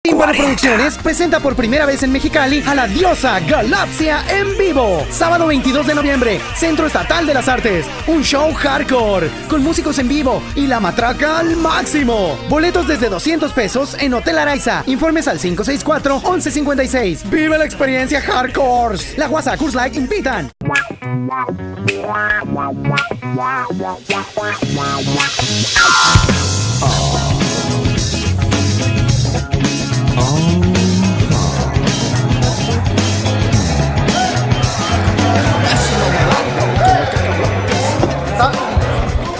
Tímpano Producciones presenta por primera vez en Mexicali a la diosa Galaxia en vivo. Sábado 22 de noviembre, Centro Estatal de las Artes. Un show hardcore, con músicos en vivo y la matraca al máximo. Boletos desde 200 pesos en Hotel Araiza. Informes al 564-1156. ¡Vive la experiencia hardcore! La Guasa, Curse Light invitan.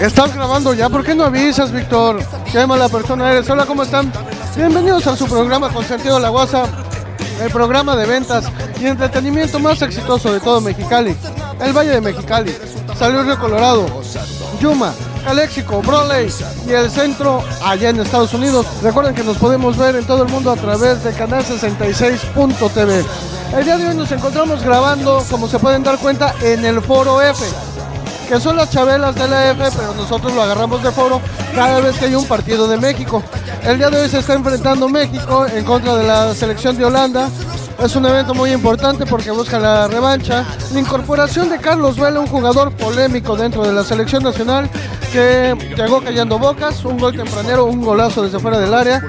Estás grabando ya, ¿por qué no avisas, Víctor? Qué mala persona eres. Hola, ¿cómo están? Bienvenidos a su programa Consentido La Guasa, el programa de ventas y entretenimiento más exitoso de todo Mexicali, el Valle de Mexicali, San Luis Río Colorado, Yuma, Calexico, Brawley y el centro allá en Estados Unidos. Recuerden que nos podemos ver en todo el mundo a través de Canal 66.tv. El día de hoy nos encontramos grabando, como se pueden dar cuenta, en el Foro F, que son las chabelas de la F, pero nosotros lo agarramos de foro cada vez que hay un partido de México. El día de hoy se está enfrentando México en contra de la selección de Holanda. Es un evento muy importante porque busca la revancha. La incorporación de Carlos Vela, un jugador polémico dentro de la selección nacional, que llegó callando bocas, un gol tempranero, un golazo desde fuera del área,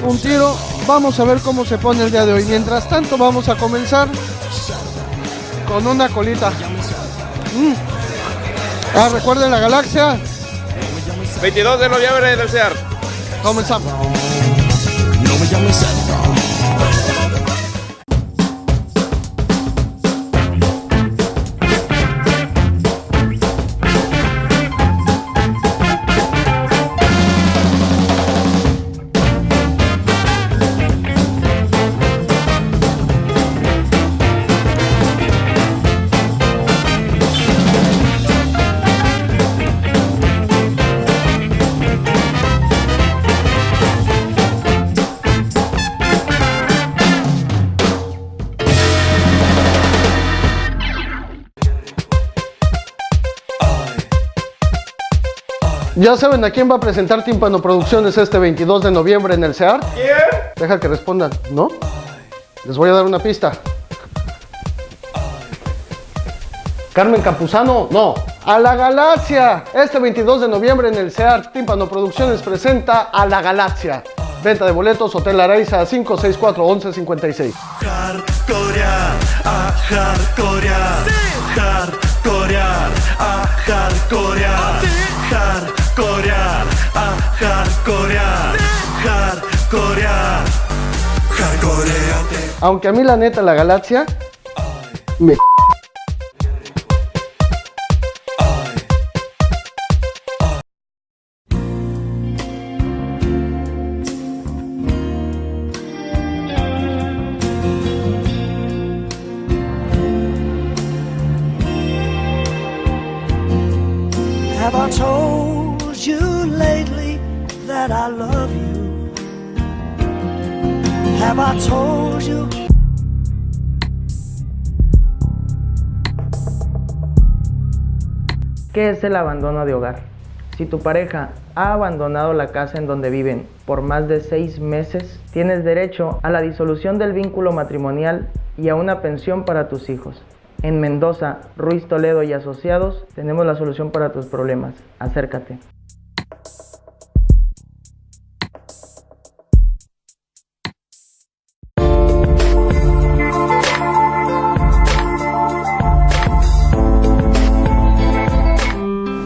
un tiro. Vamos a ver cómo se pone el día de hoy. Mientras tanto, vamos a comenzar con una colita. Recuerden la Galaxia. 22 de noviembre en el CEAR. Comenzamos. No me llames Santa. ¿Ya saben a quién va a presentar Tímpano Producciones este 22 de noviembre en el CEAR? ¿Quién? Deja que respondan, ¿no? Les voy a dar una pista. Carmen Campuzano, no. A la Galaxia. Este 22 de noviembre en el CEAR, Tímpano Producciones presenta a la Galaxia. Venta de boletos, Hotel Araiza, 564-1156. Hardcorear, a hardcorear, hardcorear, a hardcorear, hardcorear, a hardcorear, hardcorear, hardcoreate. Aunque a mí la neta la Galaxia me... Have I told you lately that I love you? Have I told you? ¿Qué es el abandono de hogar? Si tu pareja ha abandonado la casa en donde viven por más de 6 meses, tienes derecho a la disolución del vínculo matrimonial y a una pensión para tus hijos. En Mendoza, Ruiz Toledo y Asociados tenemos la solución para tus problemas. Acércate.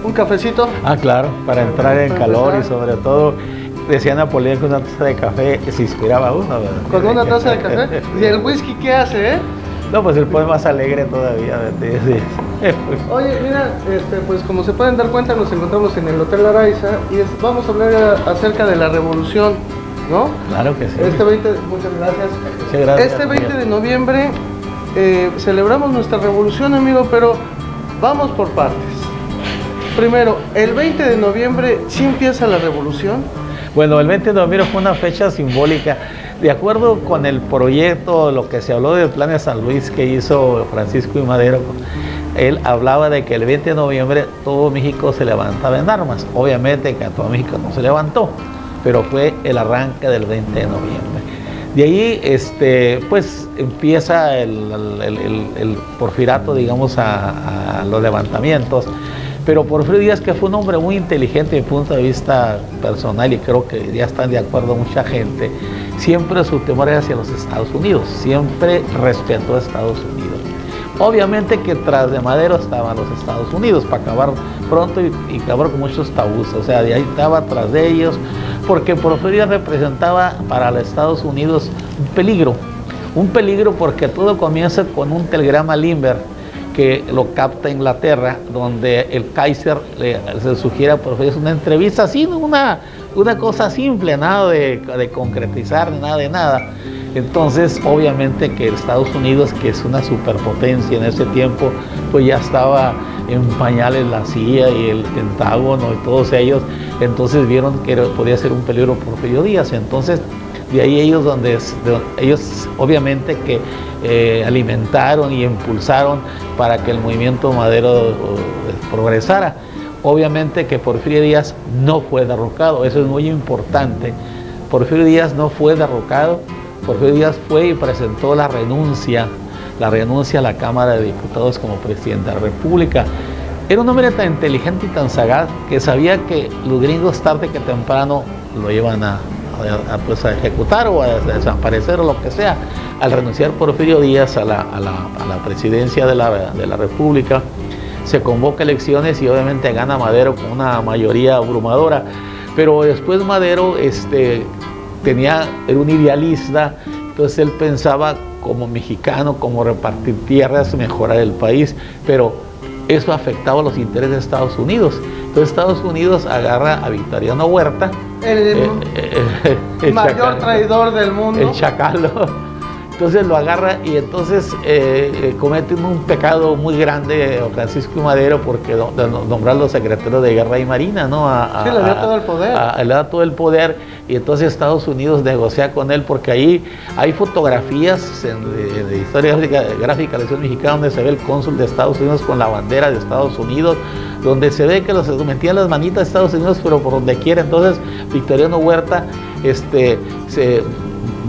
¿Un cafecito? Ah, claro, para entrar en calor y sobre todo, decía Napoleón que una taza de café se inspiraba a uno, ¿verdad? ¿Con una taza de café? ¿Y el whisky qué hace, No, pues él pone más alegre todavía, ¿verdad? Sí. Oye, mira, pues como se pueden dar cuenta, nos encontramos en el Hotel Araiza y vamos a hablar acerca de la revolución, ¿no? Claro que sí. Muchas gracias. Muchas gracias. Este 20 de noviembre celebramos nuestra revolución, amigo, pero vamos por partes. Primero, el 20 de noviembre sí empieza la revolución. Bueno, el 20 de noviembre fue una fecha simbólica. De acuerdo con el proyecto, lo que se habló del plan de San Luis que hizo Francisco I. Madero, él hablaba de que el 20 de noviembre todo México se levantaba en armas. Obviamente que a todo México no se levantó, pero fue el arranque del 20 de noviembre. De ahí, pues empieza el porfiriato, digamos, a los levantamientos. Pero Porfirio Díaz, que fue un hombre muy inteligente desde mi punto de vista personal, y creo que ya están de acuerdo mucha gente, siempre su temor era hacia los Estados Unidos, siempre respetó a Estados Unidos. Obviamente que tras de Madero estaban los Estados Unidos para acabar pronto y acabar con muchos tabús, o sea, de ahí estaba tras de ellos, porque Porfirio representaba para los Estados Unidos un peligro porque todo comienza con un telegrama a Lindbergh que lo capta Inglaterra, donde el Kaiser se sugiere a Porfirio una entrevista, así, una cosa simple, nada de concretizar, nada de nada. Entonces, obviamente que Estados Unidos, que es una superpotencia en ese tiempo, pues ya estaba en pañales la CIA y el Pentágono y todos ellos, entonces vieron que podía ser un peligro Porfirio Díaz. Entonces, de ahí ellos obviamente que alimentaron y impulsaron para que el movimiento Madero progresara. Obviamente que Porfirio Díaz no fue derrocado, eso es muy importante. Porfirio Díaz no fue derrocado. Porfirio Díaz fue y presentó la renuncia a la Cámara de Diputados como presidente de la República. Era un hombre tan inteligente y tan sagaz que sabía que los gringos tarde que temprano lo iban a ejecutar o a desaparecer o lo que sea. Al renunciar Porfirio Díaz a la presidencia de la República, se convoca elecciones y obviamente gana Madero con una mayoría abrumadora. Pero después Madero era un idealista, entonces él pensaba como mexicano, como repartir tierras, mejorar el país, pero eso afectaba a los intereses de Estados Unidos. Entonces Estados Unidos agarra a Victoriano Huerta, el mayor traidor del mundo, el chacalo. Entonces lo agarra y entonces comete un pecado muy grande a Francisco I. Madero, porque de nombrarlo secretario de Guerra y Marina, ¿no? Sí, le da todo el poder. Le da todo el poder, y entonces Estados Unidos negocia con él, porque ahí hay fotografías de historia gráfica de la Nación Mexicana donde se ve el cónsul de Estados Unidos con la bandera de Estados Unidos, donde se ve que los metían las manitas de Estados Unidos, pero por donde quiera. Entonces Victoriano Huerta se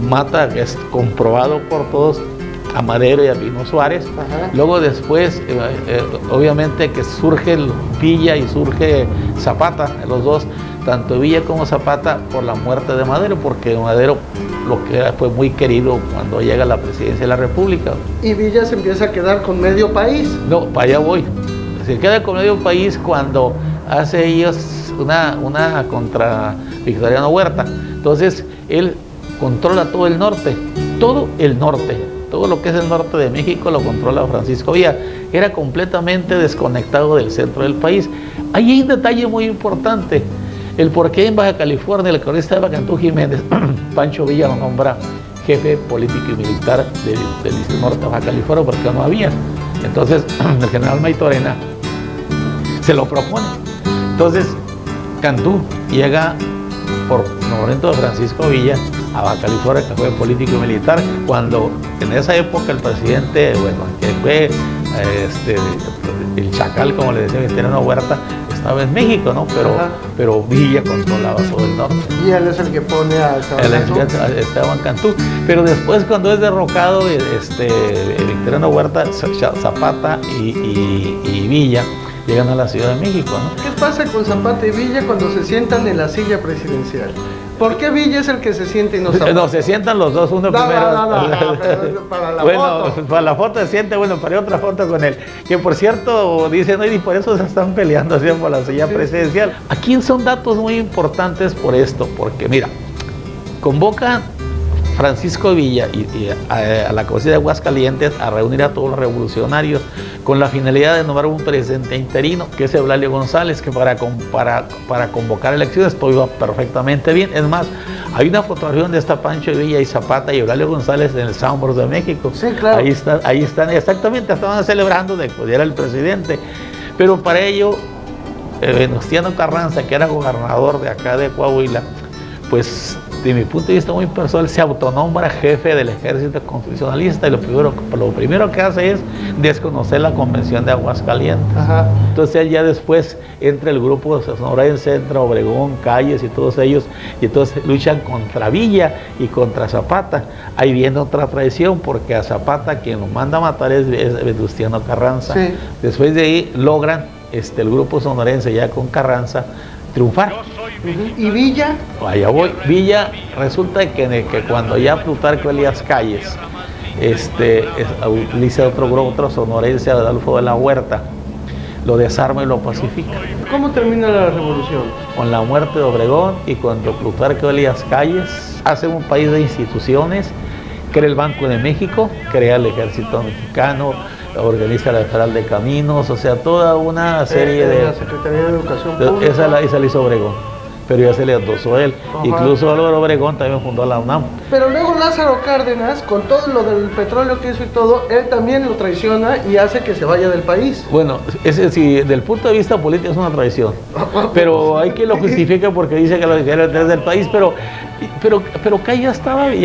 mata, es comprobado por todos, a Madero y a Pino Suárez. Ajá. Luego después, obviamente que surge Villa y surge Zapata, los dos, tanto Villa como Zapata, por la muerte de Madero, porque Madero lo que fue muy querido cuando llega a la presidencia de la República. Y Villa se empieza a quedar con medio país. No, para allá voy. Se queda con medio país cuando hace ellos una contra Victoriano Huerta. Entonces él controla todo el norte, todo lo que es el norte de México lo controla Francisco Villa. Era completamente desconectado del centro del país. Ahí hay un detalle muy importante, el por qué en Baja California el cronista de Cantú Jiménez, Pancho Villa lo nombra jefe político y militar del norte de Baja California, porque no había. Entonces el general Maytorena se lo propone. Entonces Cantú llega por nombramiento de Francisco Villa a Baja California, que fue político y militar, cuando en esa época el presidente, que fue el chacal, como le decía Victoriano Huerta, estaba en México, ¿no? Pero Villa controlaba todo el norte. Y él es el que pone a Esteban Cantú. Pero después, cuando es derrocado Victoriano Huerta, Zapata y Villa llegan a la Ciudad de México, ¿no? ¿Qué pasa con Zapata y Villa cuando se sientan en la silla presidencial? ¿Por qué Villa es el que se siente y no Zapata? No, se sientan los dos, uno primero. No, para la foto. Para la foto se siente, para otra foto con él. Que por cierto, dicen, y por eso se están peleando así por la silla presidencial. Aquí son datos muy importantes por esto, porque mira, convoca Francisco Villa a la Convención de Aguascalientes a reunir a todos los revolucionarios con la finalidad de nombrar un presidente interino, que es Eulalio González, que para convocar elecciones todo iba perfectamente bien. Es más, hay una fotografía donde está Pancho Villa y Zapata y Eulalio González en el Soundboard de México. Sí, claro. Ahí están, exactamente, estaban celebrando de que era el presidente. Pero para ello, Venustiano Carranza, que era gobernador de acá de Coahuila, pues de mi punto de vista muy personal, se autonombra jefe del ejército constitucionalista y lo primero que hace es desconocer la Convención de Aguascalientes. Ajá. Entonces él ya después entra el grupo sonorense, entra Obregón, Calles y todos ellos, y entonces luchan contra Villa y contra Zapata. Ahí viene otra traición, porque a Zapata quien lo manda a matar es Venustiano Carranza. Sí. Después de ahí logran el grupo sonorense ya con Carranza triunfar. ¿Y Villa? Allá voy. Villa, resulta que cuando ya Plutarco Elías Calles utiliza otro sonorense, Adolfo de la Huerta, lo desarma y lo pacifica. ¿Cómo termina la revolución? Con la muerte de Obregón y cuando Plutarco Elías Calles hace un país de instituciones, crea el Banco de México, crea el Ejército Mexicano, organiza la Federal de Caminos, o sea, toda una serie de... La Secretaría de Educación Pública. Esa la hizo Obregón, pero ya se le adosó él. Ajá. Incluso Álvaro Obregón también fundó la UNAM. Pero luego Lázaro Cárdenas, con todo lo del petróleo que hizo y todo, él también lo traiciona y hace que se vaya del país. Bueno, sí, del punto de vista político es una traición, pero hay quien lo justifica porque dice que lo quiere tener del país, pero que ya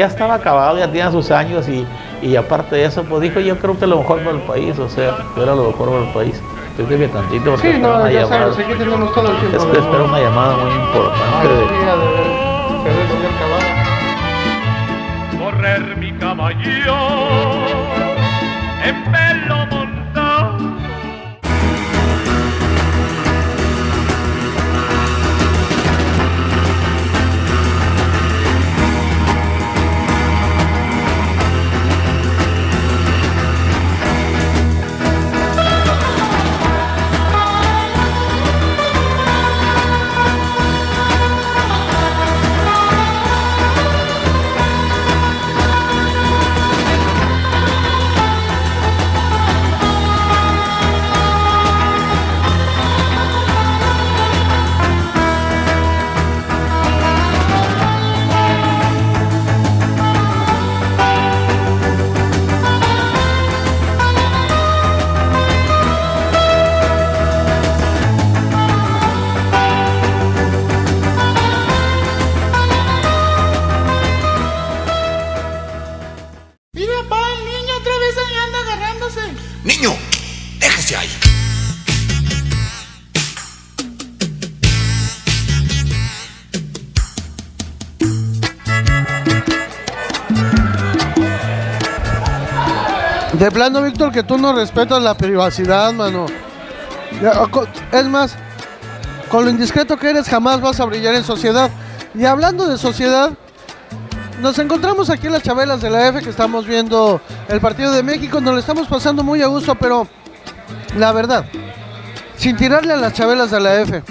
estaba acabado, ya tenía sus años y aparte de eso, pues dijo, yo creo que lo mejor para el país, o sea, era lo mejor para el país. Espérame tantito, porque Sí, no, una ya llamada. sabes, aquí tenemos todo el tiempo. Espera una llamada muy importante. Señor Cabal. Correr mi caballo en pelo montado. Niño, déjese ahí. De plano, Víctor, que tú no respetas la privacidad, mano. Es más, con lo indiscreto que eres, jamás vas a brillar en sociedad. Y hablando de sociedad, nos encontramos aquí en las Chabelas de la F, que estamos viendo el partido de México. Nos lo estamos pasando muy a gusto, pero la verdad, sin tirarle a las Chabelas de la F,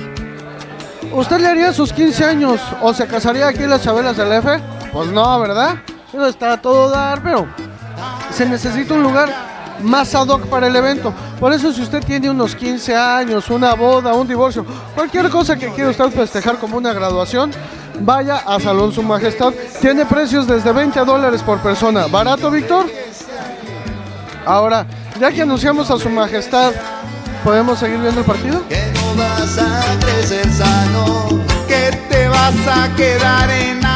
¿usted le haría sus 15 años o se casaría aquí en las Chabelas de la F? Pues no, ¿verdad? Eso está a todo dar, pero se necesita un lugar más ad hoc para el evento. Por eso, si usted tiene unos 15 años, una boda, un divorcio, cualquier cosa que quiera usted festejar como una graduación, vaya a Salón Su Majestad. Tiene precios desde $20 por persona. ¿Barato, Víctor? Ahora, ya que anunciamos a Su Majestad, ¿podemos seguir viendo el partido? Que no vas a crecer sano, que te vas a quedar enano.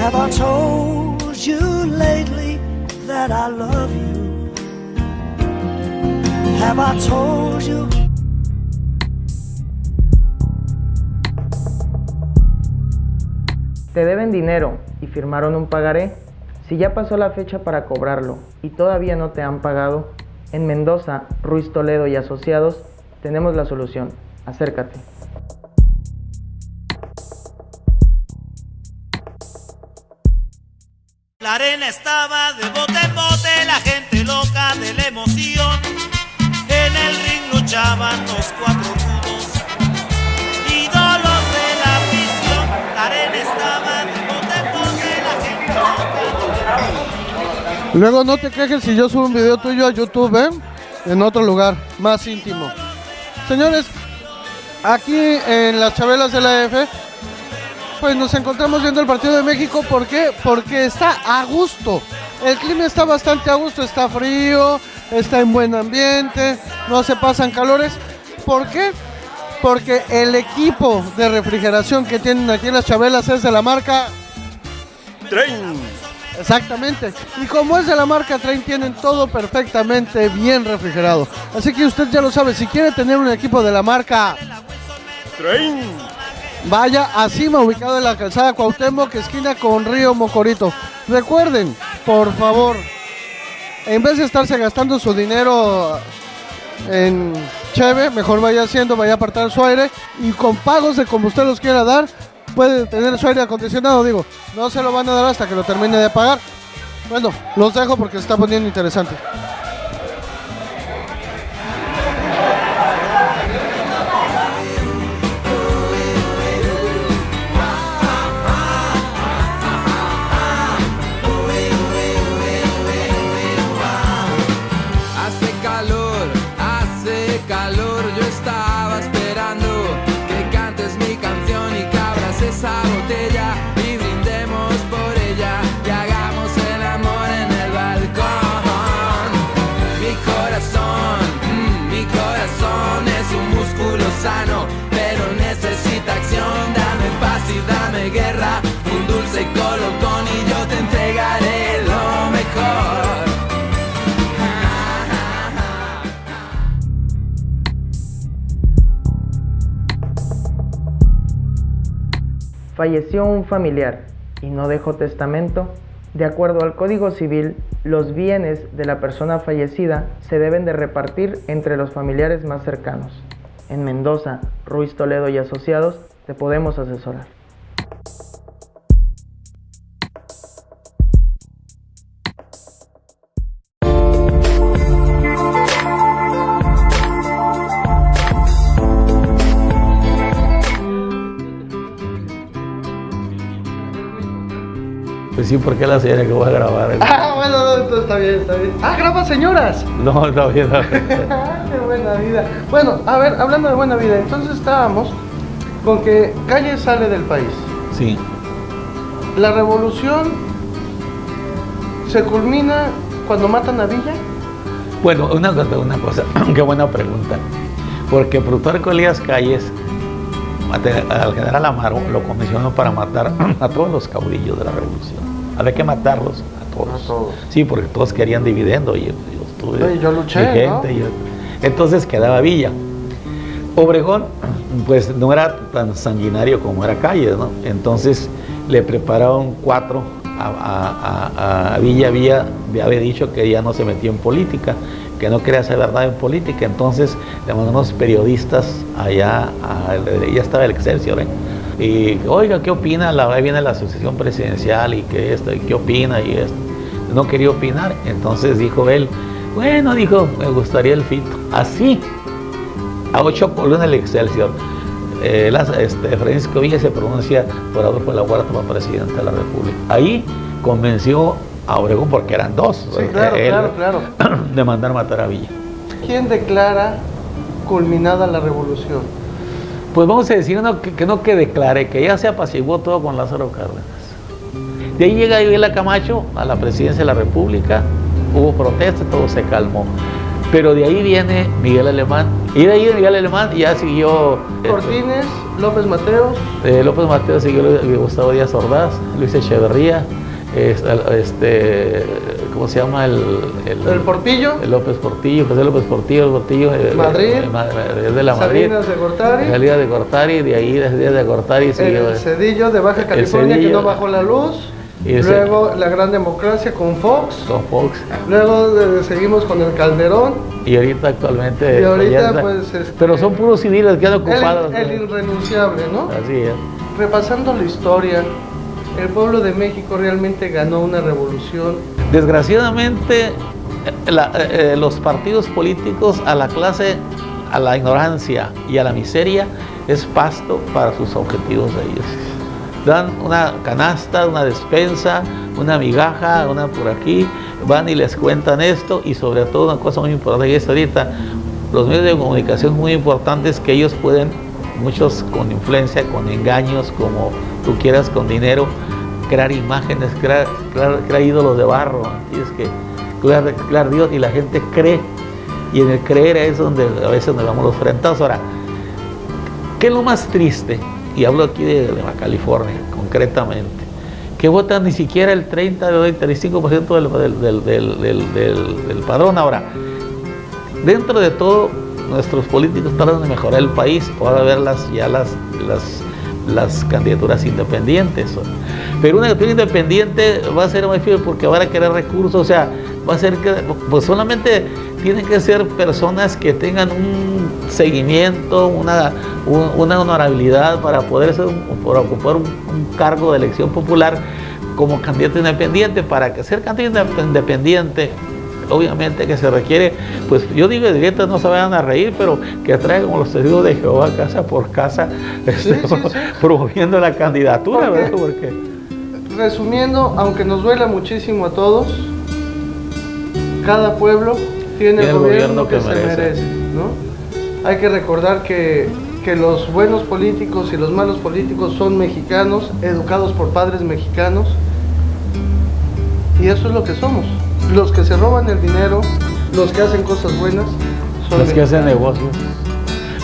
Have I told you lately that I love you? Have I told you? ¿Te deben dinero y firmaron un pagaré? Si ya pasó la fecha para cobrarlo y todavía no te han pagado, en Mendoza, Ruiz Toledo y Asociados tenemos la solución. Acércate. La arena estaba de bote en bote, la gente loca de la emoción. En el ring luchaban los cuatro rudos, ídolos de la afición. La arena estaba de bote en bote, la gente loca de la emoción. Luego no te quejes si yo subo un video tuyo a YouTube, ¿eh? En otro lugar, más íntimo. Señores, aquí en las Chabelas de la F, pues nos encontramos viendo el partido de México. ¿Por qué? Porque está a gusto. El clima está bastante a gusto, está frío, está en buen ambiente, no se pasan calores. ¿Por qué? Porque el equipo de refrigeración que tienen aquí en las Chabelas es de la marca Train. Exactamente. Y como es de la marca Train, tienen todo perfectamente bien refrigerado. Así que usted ya lo sabe, si quiere tener un equipo de la marca Train. vaya a Cima, ubicado en la calzada Cuauhtémoc, esquina con Río Mocorito. Recuerden, por favor, en vez de estarse gastando su dinero en cheve, mejor vaya a apartar su aire y con pagos de como usted los quiera dar, puede tener su aire acondicionado. Digo, no se lo van a dar hasta que lo termine de pagar. Bueno, los dejo porque se está poniendo interesante. Hace calor, yo estaba esperando que cantes mi canción y que abras esa botella y brindemos por ella y hagamos el amor en el balcón. Mi corazón es un músculo sano, pero necesita acción. Dame paz y dame guerra, un dulce colocón y yo te entregaré lo mejor. Falleció un familiar y no dejó testamento. De acuerdo al Código Civil, los bienes de la persona fallecida se deben de repartir entre los familiares más cercanos. En Mendoza, Ruiz Toledo y Asociados te podemos asesorar. Pues sí, porque la señora que voy a grabar. Bueno, no, está bien, está bien. ¿Graba señoras? No, está bien. Qué buena vida. Bueno, a ver, hablando de buena vida, entonces estábamos con que Calle sale del país. Sí. La revolución se culmina cuando matan a Villa. Bueno, una cosa, qué buena pregunta. Porque Plutarco Elías Calles, al general Amaro, lo comisionó para matar a todos los caudillos de la revolución. Había que matarlos a todos. Sí, porque todos querían dividendo y yo luché, ¿no? Entonces quedaba Villa. Obregón, pues no era tan sanguinario como era Calles, ¿no? Entonces le prepararon 4 a Villa. Había dicho que ya no se metía en política, que no quería saber nada en política. Entonces le mandó unos periodistas allá, ya estaba el Excelsior, ¿eh? Y oiga, ¿qué opina? Ahí viene la sucesión presidencial y que esto, y qué opina y esto. No quería opinar, entonces dijo él, bueno, dijo, me gustaría el Fito. Así, a 8 columnas el Excelsior. Francisco Villa se pronuncia por Adolfo de la Huerta para presidente de la República. Ahí convenció a Obregón, porque eran 2, sí, claro. de mandar matar a Villa. ¿Quién declara culminada la revolución? Pues vamos a decir que declare, que ya se apaciguó todo con Lázaro Cárdenas. De ahí llega Vila Camacho a la presidencia de la República, hubo protestas, todo se calmó. Pero de ahí viene Miguel Alemán Y de ahí de Miguel Alemán ya siguió... Cortines, López Mateos. López Mateos siguió Gustavo Díaz Ordaz, Luis Echeverría, ¿cómo se llama? El Portillo. El López Portillo, José López Portillo, Madrid. De la Madrid. Salinas de Gortari. Salinas de Gortari, de ahí desde de Gortari siguió. El Cedillo de Baja California, que no bajó la luz. Luego la Gran Democracia con Fox. Luego seguimos con el Calderón. Y ahorita actualmente... Y ahorita pues... pero son puros civiles que han ocupado. El irrenunciable, ¿no? Así es. Repasando la historia, el pueblo de México realmente ganó una revolución. Desgraciadamente, los partidos políticos a la clase, a la ignorancia y a la miseria es pasto para sus objetivos de ellos. Dan una canasta, una despensa, una migaja, una por aquí, van y les cuentan esto, y sobre todo una cosa muy importante que es ahorita, los medios de comunicación muy importantes, que ellos pueden, muchos con influencia, con engaños, como tú quieras, con dinero, crear imágenes, crear ídolos de barro, tienes que crear Dios, y la gente cree, y en el creer es donde a veces nos vamos los frentados. Ahora, ¿qué es lo más triste? Y hablo aquí de Baja California, concretamente, que votan ni siquiera el 30 o el 35% del padrón. Ahora, dentro de todo, nuestros políticos tratan de mejorar el país, para ver las candidaturas independientes. Pero una candidatura independiente va a ser muy difícil porque van a querer recursos, o sea, va a ser que pues solamente tienen que ser personas que tengan un seguimiento, una honorabilidad para poder para ocupar un cargo de elección popular como candidato independiente. Para que ser candidato independiente, obviamente que se requiere, pues yo digo directo, no se vayan a reír, pero que traigan como los testigos de Jehová casa por casa, promoviendo la candidatura, ¿verdad? Porque, resumiendo, aunque nos duela muchísimo a todos, cada pueblo tiene el gobierno que se merece, ¿no? Hay que recordar que los buenos políticos y los malos políticos son mexicanos, educados por padres mexicanos, y eso es lo que somos. Los que se roban el dinero, los que hacen cosas buenas, son los que hacen negocios.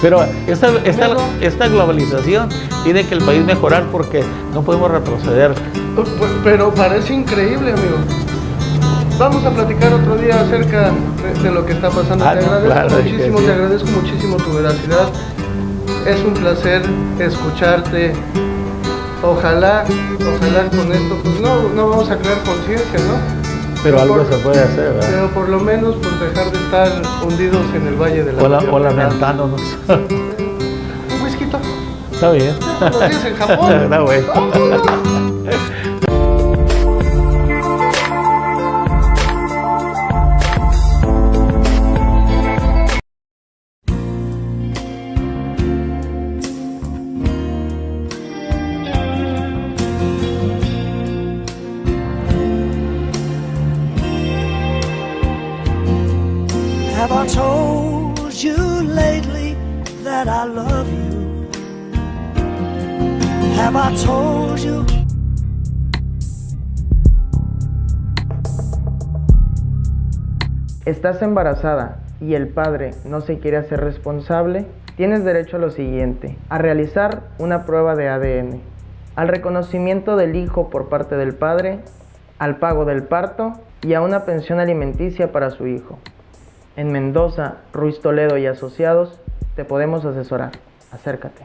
Pero esta globalización tiene que el país mejorar, porque no podemos retroceder. Pero parece increíble, amigo. Vamos a platicar otro día acerca de lo que está pasando. Te agradezco muchísimo tu veracidad. Es un placer escucharte. Ojalá con esto, pues no vamos a crear conciencia, ¿no? Pero algo se puede hacer, ¿verdad? Pero por lo menos pues dejar de estar hundidos en el valle de la o lamentándonos. Un whisky. Está bien. Los días en Japón. Está bueno. Have I told you lately that I love you? Have I told you? ¿Estás embarazada y el padre no se quiere hacer responsable? Tienes derecho a lo siguiente: a realizar una prueba de ADN, al reconocimiento del hijo por parte del padre, al pago del parto y a una pensión alimenticia para su hijo. En Mendoza, Ruiz Toledo y Asociados, te podemos asesorar. Acércate.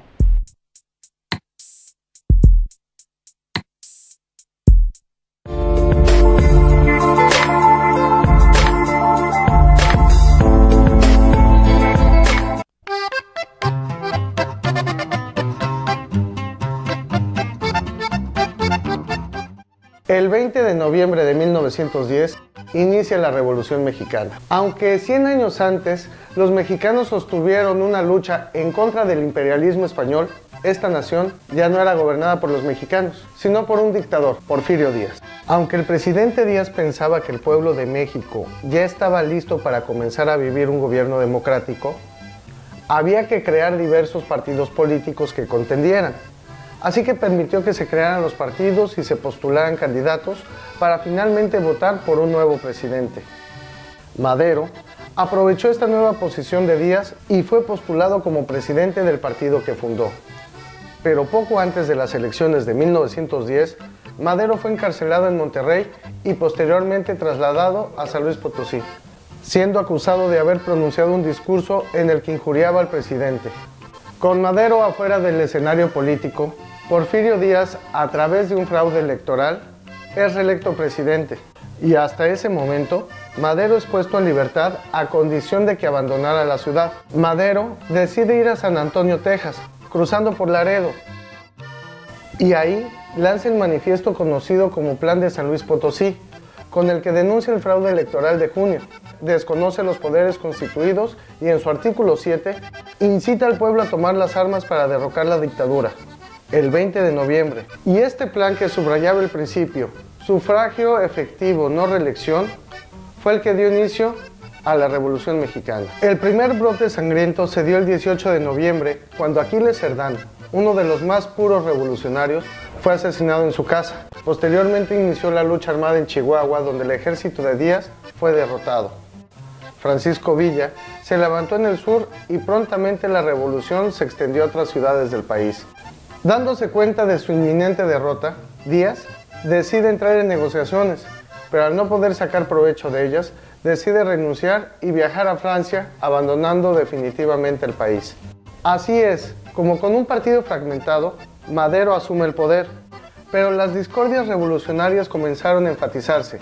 El 20 de noviembre de 1910 inicia la Revolución Mexicana. Aunque 100 años antes los mexicanos sostuvieron una lucha en contra del imperialismo español, esta nación ya no era gobernada por los mexicanos, sino por un dictador, Porfirio Díaz. Aunque el presidente Díaz pensaba que el pueblo de México ya estaba listo para comenzar a vivir un gobierno democrático, había que crear diversos partidos políticos que contendieran. Así que permitió que se crearan los partidos y se postularan candidatos para finalmente votar por un nuevo presidente. Madero aprovechó esta nueva posición de Díaz y fue postulado como presidente del partido que fundó. Pero poco antes de las elecciones de 1910, Madero fue encarcelado en Monterrey y posteriormente trasladado a San Luis Potosí, siendo acusado de haber pronunciado un discurso en el que injuriaba al presidente. Con Madero afuera del escenario político, Porfirio Díaz, a través de un fraude electoral, es reelecto presidente. Y hasta ese momento, Madero es puesto en libertad a condición de que abandonara la ciudad. Madero decide ir a San Antonio, Texas, cruzando por Laredo. Y ahí lanza el manifiesto conocido como Plan de San Luis Potosí, con el que denuncia el fraude electoral de junio, desconoce los poderes constituidos y en su artículo 7 incita al pueblo a tomar las armas para derrocar la dictadura, el 20 de noviembre. Y este plan, que subrayaba el principio sufragio efectivo, no reelección, fue el que dio inicio a la Revolución Mexicana. El primer brote sangriento se dio el 18 de noviembre, cuando Aquiles Cerdán, uno de los más puros revolucionarios, fue asesinado en su casa. Posteriormente inició la lucha armada en Chihuahua, donde el ejército de Díaz fue derrotado. Francisco Villa se levantó en el sur y prontamente la revolución se extendió a otras ciudades del país. Dándose cuenta de su inminente derrota, Díaz decide entrar en negociaciones, pero al no poder sacar provecho de ellas, decide renunciar y viajar a Francia, abandonando definitivamente el país. Así es, como con un partido fragmentado, Madero asume el poder, pero las discordias revolucionarias comenzaron a enfatizarse,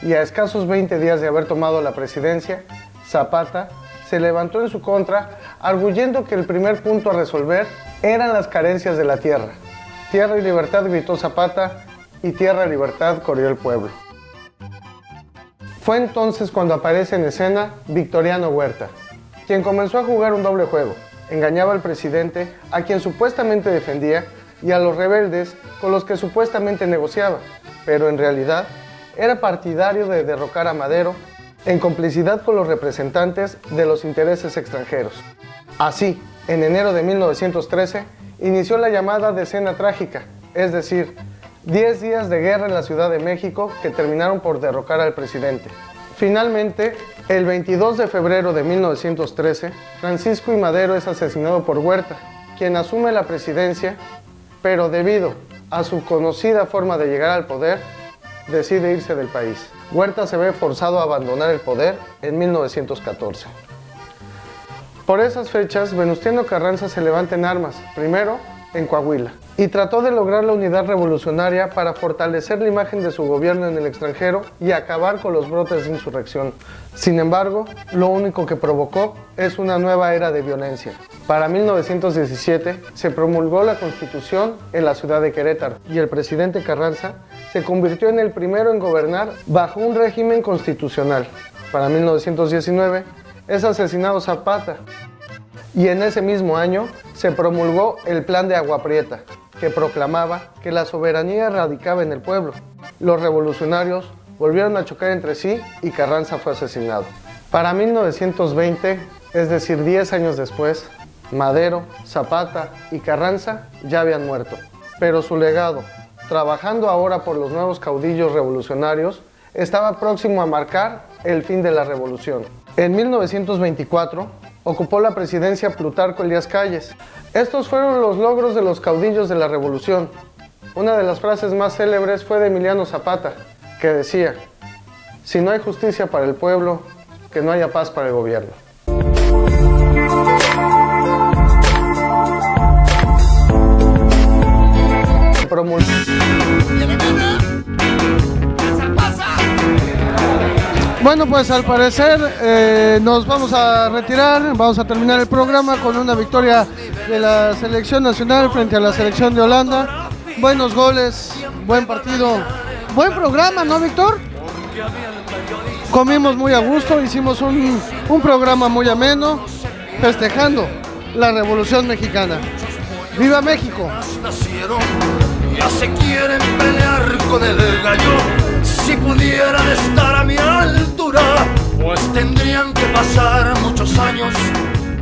y a escasos 20 días de haber tomado la presidencia, Zapata se levantó en su contra, arguyendo que el primer punto a resolver eran las carencias de la tierra. Tierra y libertad, gritó Zapata, y tierra y libertad, corrió el pueblo. Fue entonces cuando aparece en escena Victoriano Huerta, quien comenzó a jugar un doble juego. Engañaba al presidente, a quien supuestamente defendía, y a los rebeldes, con los que supuestamente negociaba, pero en realidad era partidario de derrocar a Madero, en complicidad con los representantes de los intereses extranjeros. Así, en enero de 1913, inició la llamada Decena Trágica, es decir, 10 días de guerra en la Ciudad de México que terminaron por derrocar al presidente. Finalmente, el 22 de febrero de 1913, Francisco I. Madero es asesinado por Huerta, quien asume la presidencia, pero debido a su conocida forma de llegar al poder, decide irse del país. Huerta se ve forzado a abandonar el poder en 1914. Por esas fechas, Venustiano Carranza se levanta en armas, primero en Coahuila, y trató de lograr la unidad revolucionaria para fortalecer la imagen de su gobierno en el extranjero y acabar con los brotes de insurrección. Sin embargo, lo único que provocó es una nueva era de violencia. Para 1917 se promulgó la Constitución en la ciudad de Querétaro y el presidente Carranza se convirtió en el primero en gobernar bajo un régimen constitucional. Para 1919 es asesinado Zapata y en ese mismo año se promulgó el Plan de Agua Prieta, que proclamaba que la soberanía radicaba en el pueblo. Los revolucionarios volvieron a chocar entre sí y Carranza fue asesinado. Para 1920, es decir, 10 años después, Madero, Zapata y Carranza ya habían muerto, pero su legado, trabajando ahora por los nuevos caudillos revolucionarios, estaba próximo a marcar el fin de la revolución. En 1924, ocupó la presidencia Plutarco Elías Calles. Estos fueron los logros de los caudillos de la revolución. Una de las frases más célebres fue de Emiliano Zapata, que decía: si no hay justicia para el pueblo, que no haya paz para el gobierno. Bueno, pues al parecer nos vamos a retirar, vamos a terminar el programa con una victoria de la selección nacional frente a la selección de Holanda. Buenos goles, buen partido, buen programa, ¿no, Víctor? Comimos muy a gusto, hicimos un programa muy ameno, festejando la Revolución Mexicana. ¡Viva México! Ya se quieren pelear con el gallo. Si pudieran estar a mi altura, pues tendrían que pasar muchos años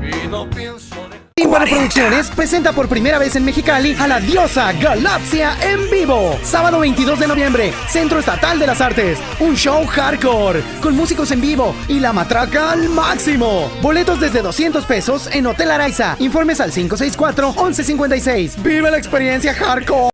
y no pienso de... Tímpano Producciones presenta por primera vez en Mexicali a la diosa Galaxia en vivo. Sábado 22 de noviembre, Centro Estatal de las Artes. Un show hardcore, con músicos en vivo y la matraca al máximo. Boletos desde 200 pesos en Hotel Araiza. Informes al 564-1156. ¡Vive la experiencia hardcore!